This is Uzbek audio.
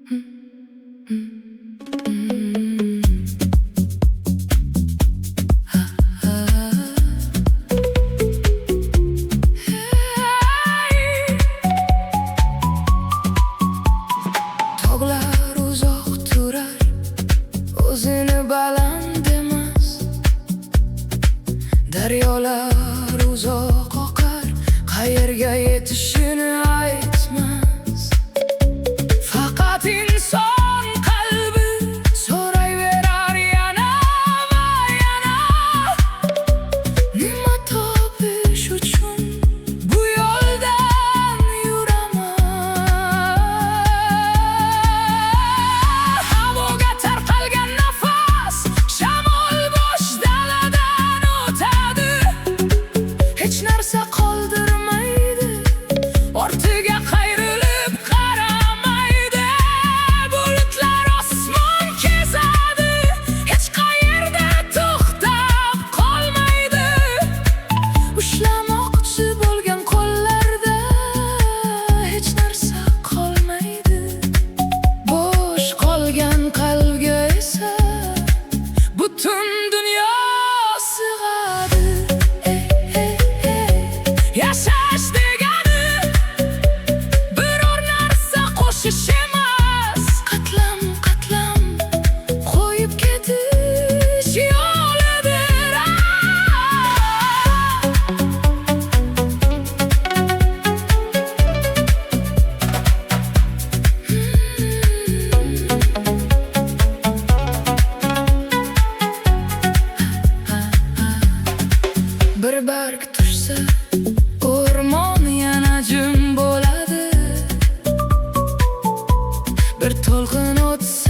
Tog'lar uzoq turar, o'zini baland emas. Daryolar uzoq oqar, qayerga yetishini aytmas. Faqat inson qalbi so'rayverar yana va yana. Nima topish uchun bu yo'ldan yuraman? Havoga tarqalgan nafas, shamol bo'sh daladan o'tadi. Hech narsa qoldirmaydi, ortiga qayrilib qaramaydi. Bulutlar osmon kezadi, hech qayerda to'xtab qolmaydi. Ushlamoqchi bo'lgan qo'llarda hech narsa qolmaydi. Bo'sh qolgan qalbga esa butun dunyo sig'adi. Yashash degani biror narsa qo'shish emas. Qatlam qatlam qo'yib ketish yo'lidir. Bir barg tushsa, o'rmon yana jim bo'ladi. Bir to'lqin o'tsa,